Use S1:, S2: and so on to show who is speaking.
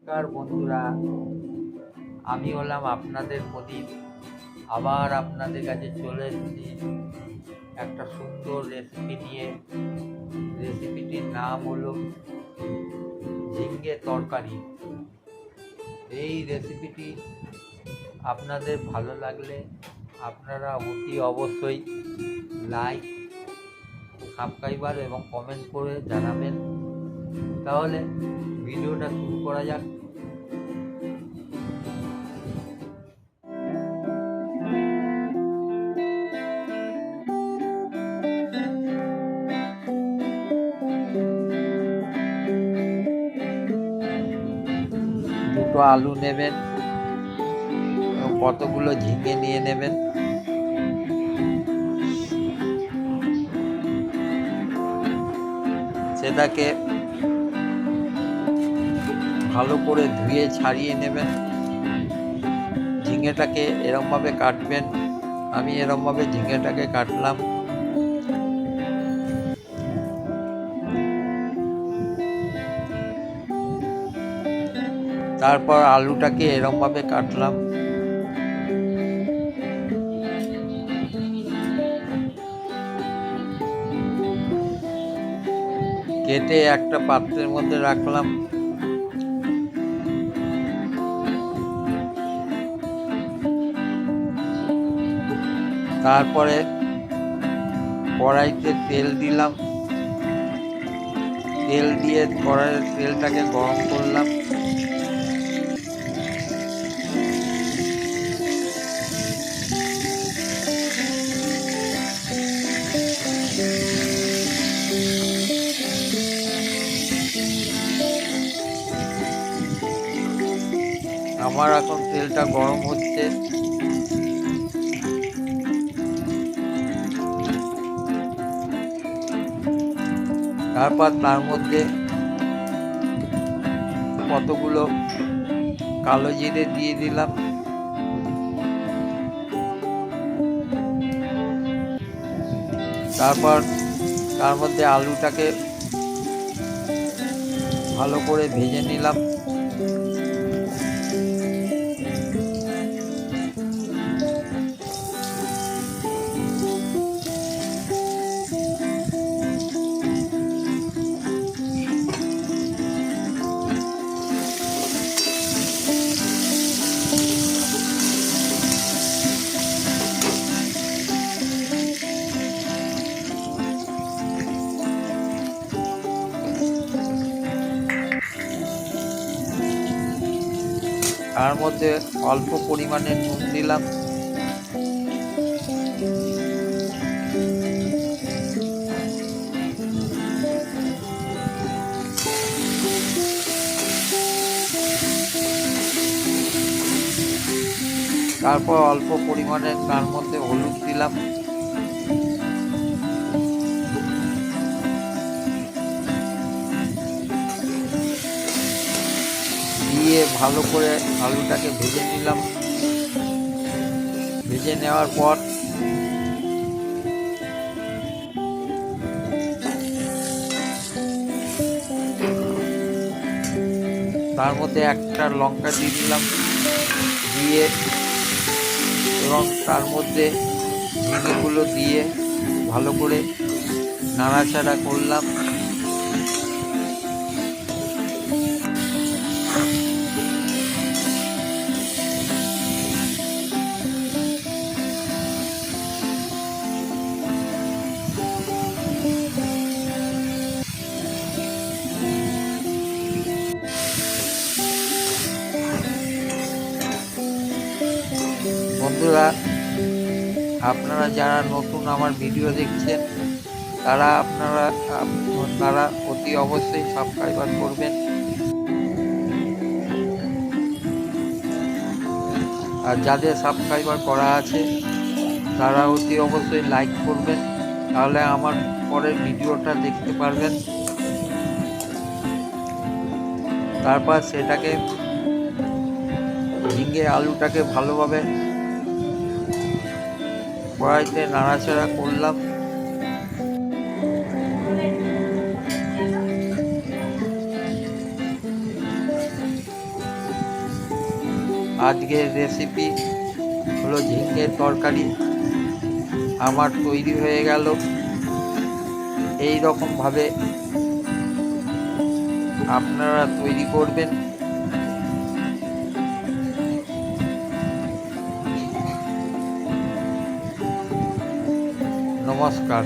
S1: নমস্কার বন্ধুরা, আমি হলাম আপনাদের প্রদীপ। আবার আপনাদের কাছে চলে এসেছি একটা সুন্দর রেসিপি নিয়ে। রেসিপিটির নাম হলো ঝিঙে তরকারি। এই রেসিপিটি আপনাদের ভালো লাগলে আপনারা অতি অবশ্যই লাইক, সাবস্ক্রাইবার এবং কমেন্ট করে জানাবেন। তাহলে ভিডিওটা শুরু করা যাক। দুটো আলু নেবেন এবং কতগুলো ঝিঙে নিয়ে নেবেন। সেটাকে ভালো করে ধুয়ে ছাড়িয়ে নেবেন। ঝিঙেটাকে এরমভাবে কাটবেন। আমি এরমভাবে ঝিঙেটাকে কাটলাম। তারপর আলুটাকে এরমভাবে কাটলাম। কেটে একটা পাত্রের মধ্যে রাখলাম। তারপরে কড়াইতে তেল দিলাম। তেল দিয়ে কড়াইয়ের তেলটাকে গরম করলাম। আমার এখন তেলটা গরম হচ্ছে। তারপর তার মধ্যে কতগুলো কালো জিরে দিয়ে দিলাম। তারপর তার মধ্যে আলুটাকে ভালো করে ভেজে নিলাম। তার মধ্যে অল্প পরিমাণে নুন দিলাম। তারপর অল্প পরিমাণে তার মধ্যে হলুদ দিলাম। দিয়ে ভালো করে আলুটাকে ভেজে নিলাম। ভেজে নেওয়ার পর তার মধ্যে একটা লঙ্কা দিয়ে দিলাম। দিয়ে এবং তার মধ্যে ঝিঙেগুলো দিয়ে ভালো করে নাড়াচাড়া করলাম। বন্ধুরা, আপনারা যারা নতুন আমার ভিডিও দেখছেন তারা অতি অবশ্যই সাবস্ক্রাইবার করবেন। আর যাদের সাবস্ক্রাইবার করা আছে তারা অতি অবশ্যই লাইক করবেন, তাহলে আমার পরের ভিডিওটা দেখতে পারবেন। তারপর সেটাকে ঝিঙে আলুটাকে ভালোভাবে কড়াইতে নাড়াচাড়া করলাম। আজকের রেসিপি হলো ঝিঙের তরকারি। আমার তৈরি হয়ে গেল। এই রকমভাবে আপনারা তৈরি করবেন। নমস্কার।